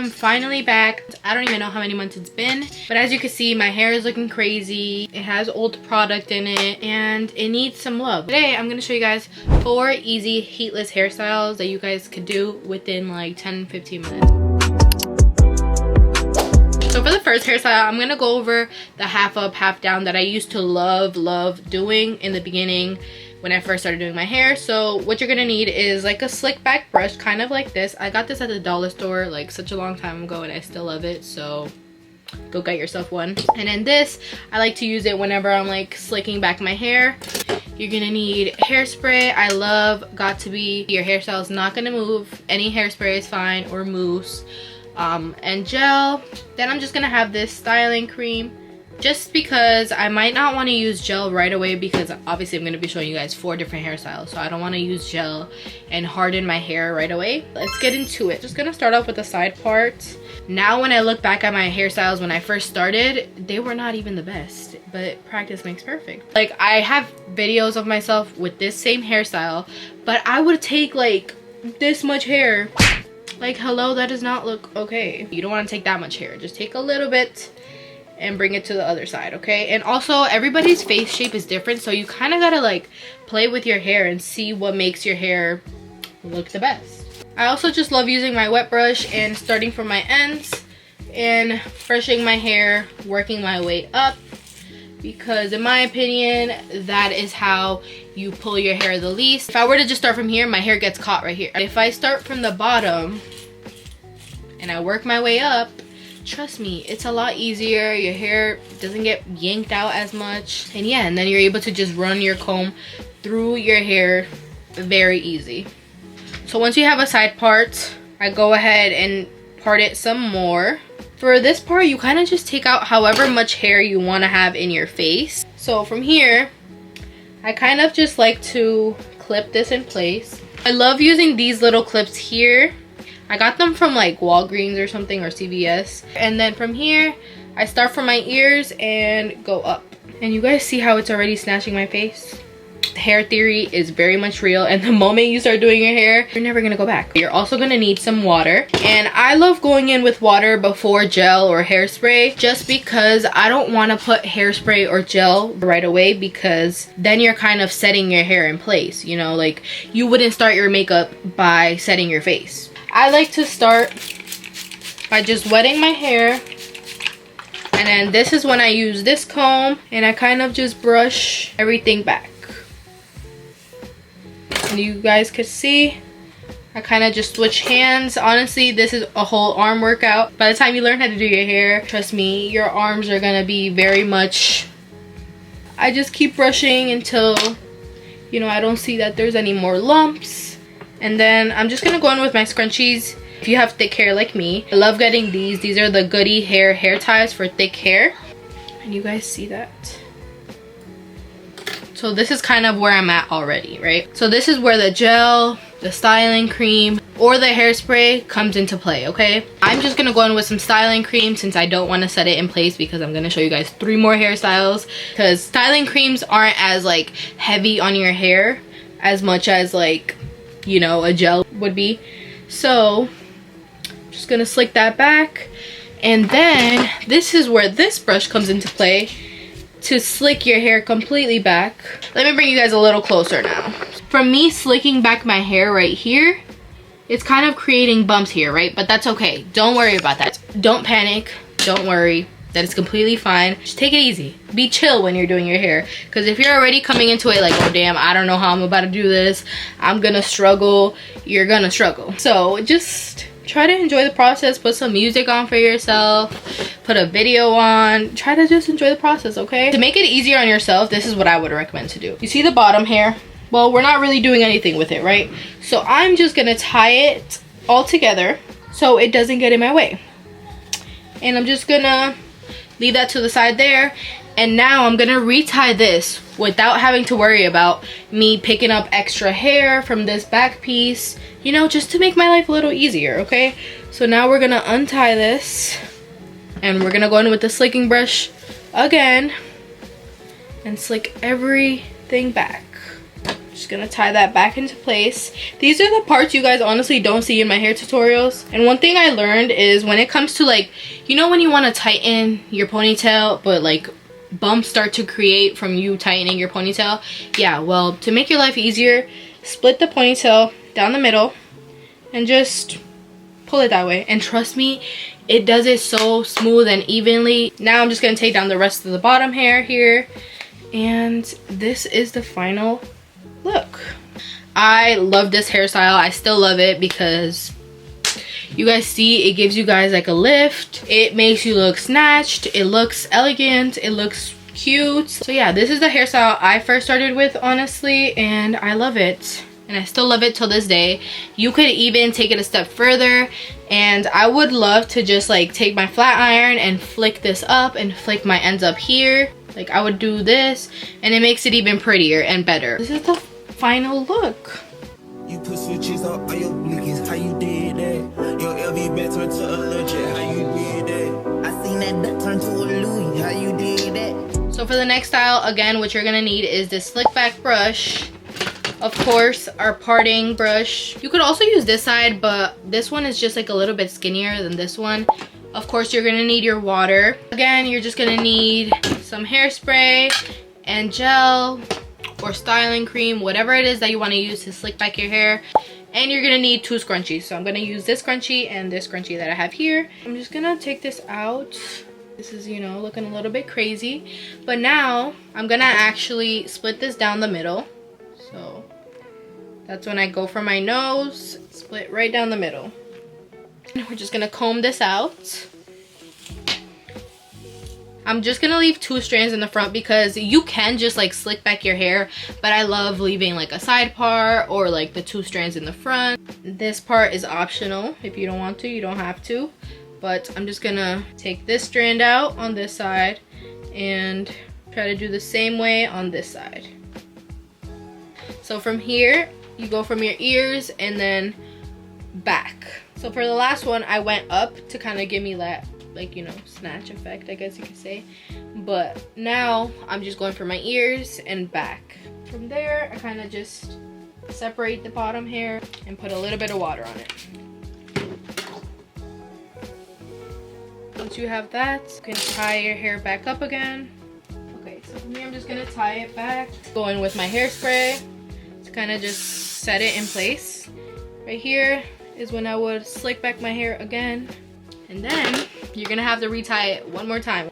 I'm finally back. I don't even know how many months it's been, but as you can see, my hair is looking crazy. It has old product in it and it needs some love. Today I'm going to show you guys 4 easy heatless hairstyles that you guys could do within like 10-15 minutes. So for the first hairstyle, I'm going to go over the half up, half down that I used to love doing in the beginning when I first started doing my hair. So what you're gonna need is like a slick back brush, kind of like this. I got this at the dollar store like such a long time ago and I still love it, so go get yourself one. And then this, I like to use it whenever I'm like slicking back my hair. You're gonna need hairspray. I love Got2b. Your hairstyle is not gonna move. Any hairspray is fine, or mousse. And gel. Then I'm just gonna have this styling cream, just because I might not want to use gel right away, because obviously I'm going to be showing you guys 4 different hairstyles, so I don't want to use gel and harden my hair right away. Let's get into it. Just going to start off with the side part. Now when I look back at my hairstyles when I first started, they were not even the best, but practice makes perfect. Like, I have videos of myself with this same hairstyle, but I would take like this much hair. Like, hello, that does not look okay. You don't want to take that much hair. Just take a little bit and bring it to the other side, okay? And also, everybody's face shape is different, so you kind of gotta like play with your hair and see what makes your hair look the best. I also just love using my wet brush and starting from my ends and brushing my hair, working my way up, because in my opinion, that is how you pull your hair the least. If I were to just start from here, my hair gets caught right here. If I start from the bottom and I work my way up, trust me, it's a lot easier. Your hair doesn't get yanked out as much, and yeah, and then you're able to just run your comb through your hair very easy. So once you have a side part, I go ahead and part it some more. For this part, you kind of just take out however much hair you want to have in your face. So from here, I kind of just like to clip this in place. I love using these little clips here. I got them from like Walgreens or something, or CVS. And then from here, I start from my ears and go up. And you guys see how it's already snatching my face? Hair theory is very much real, and the moment you start doing your hair, you're never gonna go back. You're also gonna need some water, and I love going in with water before gel or hairspray, just because I don't want to put hairspray or gel right away, because then you're kind of setting your hair in place, you know, like you wouldn't start your makeup by setting your face. I like to start by just wetting my hair, and then this is when I use this comb and I kind of just brush everything back. And you guys could see I kind of just switch hands. Honestly, this is a whole arm workout. By the time you learn how to do your hair, trust me, your arms are gonna be very much... I just keep brushing until, you know, I don't see that there's any more lumps. And then I'm just gonna go in with my scrunchies. If you have thick hair like me, I love getting these. These are the Goody hair ties for thick hair. And you guys see that? So this is kind of where I'm at already, right? So this is where the gel, the styling cream, or the hairspray comes into play, okay? I'm just gonna go in with some styling cream since I don't want to set it in place, because I'm gonna show you guys 3 more hairstyles, because styling creams aren't as like heavy on your hair as much as like, you know, a gel would be. So I'm just gonna slick that back, and then this is where this brush comes into play to slick your hair completely back. Let me bring you guys a little closer now. From me slicking back my hair right here, it's kind of creating bumps here, right? But that's okay. Don't worry about that. Don't panic. Don't worry. That is completely fine. Just take it easy. Be chill when you're doing your hair. Because if you're already coming into it like, oh damn, I don't know how I'm about to do this, I'm gonna struggle, you're gonna struggle. So just try to enjoy the process. Put some music on for yourself. Put a video on. Try to just enjoy the process, okay? To make it easier on yourself, this is what I would recommend to do. You see the bottom hair? Well, we're not really doing anything with it, right? So I'm just gonna tie it all together so it doesn't get in my way. And I'm just gonna leave that to the side there. And now I'm gonna retie this without having to worry about me picking up extra hair from this back piece, you know, just to make my life a little easier, okay? So now we're gonna untie this, and we're gonna go in with the slicking brush again and slick everything back. Just gonna tie that back into place. These are the parts you guys honestly don't see in my hair tutorials. And one thing I learned is when it comes to like, you know when you want to tighten your ponytail but like bumps start to create from you tightening your ponytail? Yeah, well, to make your life easier, split the ponytail down the middle and just pull it that way. And trust me, it does it so smooth and evenly. Now I'm just gonna take down the rest of the bottom hair here, and this is the final look. I love this hairstyle. I still love it because you guys see it gives you guys like a lift. It makes you look snatched. It looks elegant. It looks cute. So yeah, this is the hairstyle I first started with, honestly, and I love it. And I still love it till this day. You could even take it a step further, and I would love to just like take my flat iron and flick this up and flick my ends up here. Like I would do this, and it makes it even prettier and better. This is the final look. You put switches on all your blinkies, how you did that? Your LV back turned to a legit, how you did that? I seen that duck turn to a Louis, how you did that? So for the next style, again, what you're gonna need is this slick back brush. Of course, our parting brush. You could also use this side, but this one is just like a little bit skinnier than this one. Of course, you're gonna need your water. Again, you're just gonna need some hairspray and gel or styling cream, whatever it is that you want to use to slick back your hair. And you're gonna need 2 scrunchies. So I'm gonna use this scrunchie and this scrunchie that I have here. I'm just gonna take this out. This is, you know, looking a little bit crazy. But now I'm gonna actually split this down the middle. So that's when I go for my nose, split right down the middle. We're just gonna comb this out. I'm just gonna leave 2 strands in the front because you can just like slick back your hair, but I love leaving like a side part or like the 2 strands in the front. This part is optional. If you don't want to, you don't have to. But I'm just gonna take this strand out on this side and try to do the same way on this side. So from here, you go from your ears and then back. So for the last one, I went up to kind of give me that, like, you know, snatch effect, I guess you could say. But now I'm just going for my ears and back. From there, I kind of just separate the bottom hair and put a little bit of water on it. Once you have that, you can tie your hair back up again. Okay, so from here I'm just gonna tie it back. Going with my hairspray to kind of just set it in place. Right here is when I would slick back my hair again. And then you're gonna have to retie it one more time.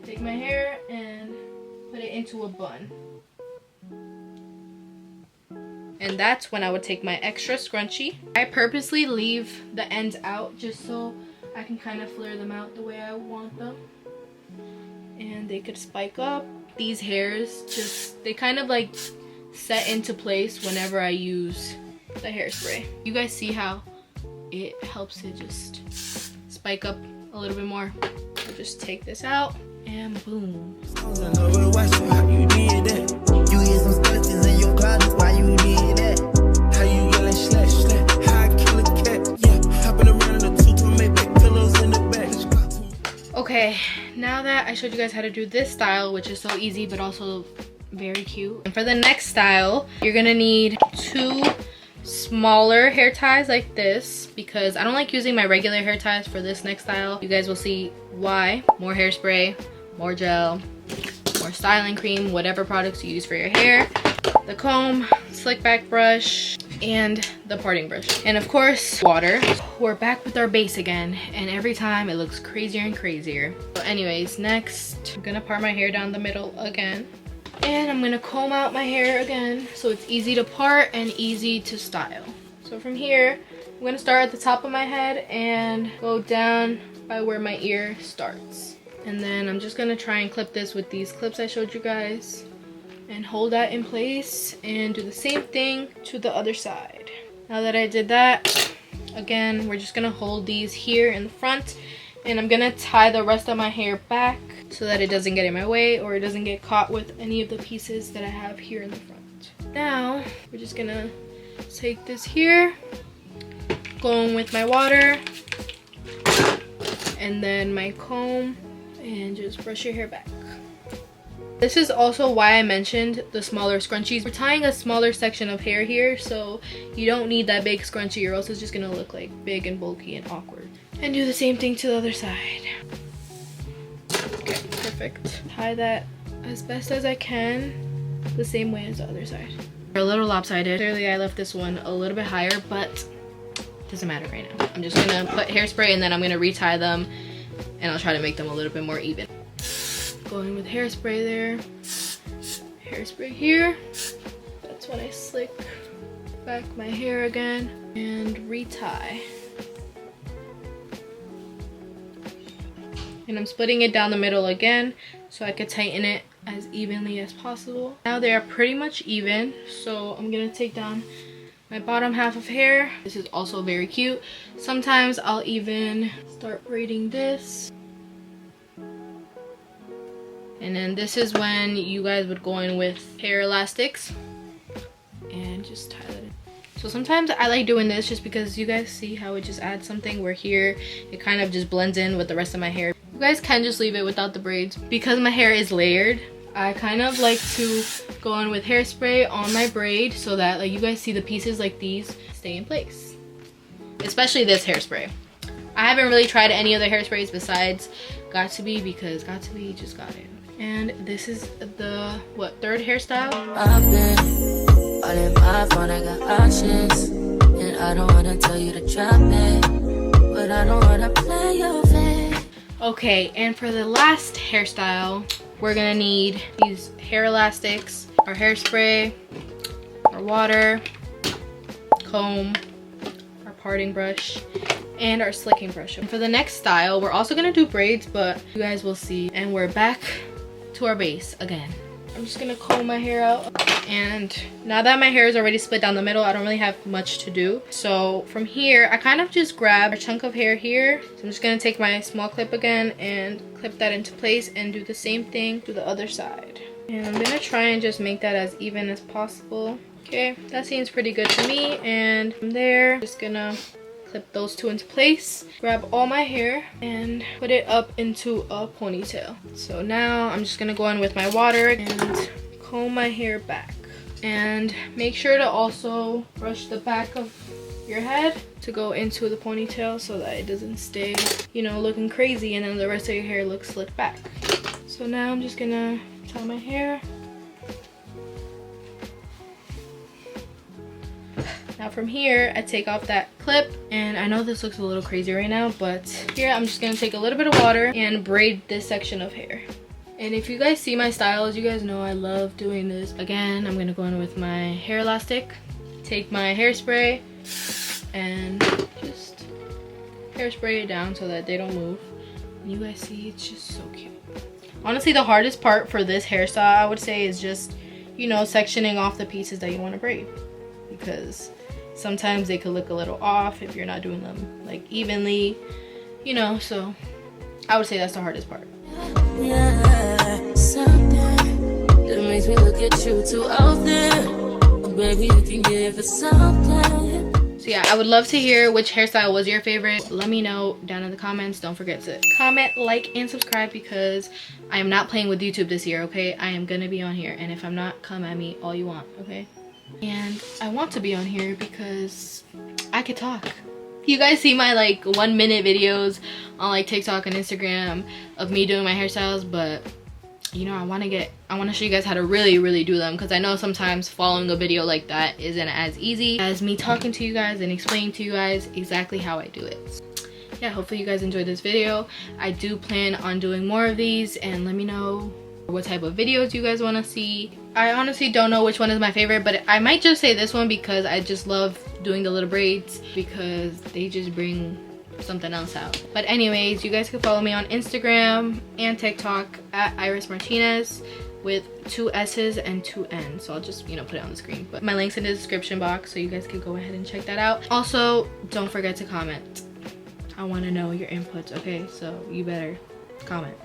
Take my hair and put it into a bun. And that's when I would take my extra scrunchie. I purposely leave the ends out just so I can kind of flare them out the way I want them. And they could spike up. These hairs just, they kind of like set into place whenever I use the hairspray. You guys see how it helps it just spike up a little bit more. I'll just take this out and boom. Okay, now that I showed you guys how to do this style, which is so easy but also very cute. And for the next style, you're gonna need 2 smaller hair ties like this because I don't like using my regular hair ties for this next style. You guys will see why. More hairspray, more gel, more styling cream, whatever products you use for your hair, the comb, slick back brush, and the parting brush, and of course water. We're back with our base again, and every time it looks crazier and crazier. So anyways, next I'm gonna part my hair down the middle again, and I'm gonna comb out my hair again so it's easy to part and easy to style. So from here I'm gonna start at the top of my head and go down by where my ear starts, and then I'm just gonna try and clip this with these clips I showed you guys and hold that in place and do the same thing to the other side. Now that I did that, again, we're just gonna hold these here in the front, and I'm gonna tie the rest of my hair back so that it doesn't get in my way or it doesn't get caught with any of the pieces that I have here in the front. Now, we're just gonna take this here, going with my water, and then my comb, and just brush your hair back. This is also why I mentioned the smaller scrunchies. We're tying a smaller section of hair here, so you don't need that big scrunchie or else it's just gonna look like big and bulky and awkward. And do the same thing to the other side. Okay, perfect. Tie that as best as I can, the same way as the other side. They're a little lopsided. Clearly I left this one a little bit higher, but doesn't matter right now. I'm just gonna put hairspray and then I'm gonna retie them and I'll try to make them a little bit more even. Going with hairspray there. Hairspray here. That's when I slick back my hair again and retie. And I'm splitting it down the middle again so I could tighten it as evenly as possible. Now they are pretty much even, so I'm gonna take down my bottom half of hair. This is also very cute. Sometimes I'll even start braiding this. And then this is when you guys would go in with hair elastics and just tie that in. So sometimes I like doing this just because you guys see how it just adds something where here it kind of just blends in with the rest of my hair. You guys can just leave it without the braids. Because my hair is layered, I kind of like to go in with hairspray on my braid so that like you guys see the pieces like these stay in place. Especially this hairspray. I haven't really tried any other hairsprays besides Got To Be because Got To Be just got it. And this is the, what, third hairstyle? I've been all in my phone, I got options. And I don't wanna tell you to drop it, but I don't wanna play your face. Okay, and for the last hairstyle, we're gonna need these hair elastics, our hairspray, our water, comb, our parting brush, and our slicking brush. And for the next style, we're also gonna do braids, but you guys will see. And we're back to our base again. I'm just gonna comb my hair out. And now that my hair is already split down the middle, I don't really have much to do. So from here, I kind of just grab a chunk of hair here. So I'm just gonna take my small clip again and clip that into place and do the same thing to the other side. And I'm gonna try and just make that as even as possible. Okay, that seems pretty good to me. And from there, just gonna clip those two into place, grab all my hair and put it up into a ponytail. So now I'm just gonna go in with my water and comb my hair back. And make sure to also brush the back of your head to go into the ponytail so that it doesn't stay, you know, looking crazy and then the rest of your hair looks slicked back. So now I'm just gonna tie my hair. Now from here, I take off that clip, and I know this looks a little crazy right now, but here I'm just gonna take a little bit of water and braid this section of hair. And if you guys see my styles, you guys know I love doing this. Again, I'm gonna go in with my hair elastic, take my hairspray, and just hairspray it down so that they don't move. And you guys see, it's just so cute. Honestly, the hardest part for this hairstyle, I would say, is just, you know, sectioning off the pieces that you want to braid, because sometimes they could look a little off if you're not doing them like evenly, you know. So I would say that's the hardest part. Yeah, something that makes me look at you too out there. Oh, baby, you can give it something. So yeah, I would love to hear which hairstyle was your favorite. Let me know down in the comments. Don't forget to comment, like, and subscribe because I am not playing with YouTube this year, okay? I am gonna be on here, and if I'm not, come at me all you want, okay? And I want to be on here because I could talk. You guys see my like 1 minute videos on like TikTok and Instagram of me doing my hairstyles, but you know, I want to show you guys how to really do them, because I know sometimes following a video like that isn't as easy as me talking to you guys and explaining to you guys exactly how I do it. Yeah, hopefully you guys enjoyed this video. I do plan on doing more of these, and let me know what type of videos you guys want to see. I honestly don't know which one is my favorite, but I might just say this one because I just love doing the little braids because they just bring something else out. But anyways, you guys can follow me on Instagram and TikTok at Iris Martinez with 2 S's and 2 N's. So I'll just, you know, put it on the screen. But my link's in the description box, so you guys can go ahead and check that out. Also, don't forget to comment. I want to know your inputs, okay? So you better comment.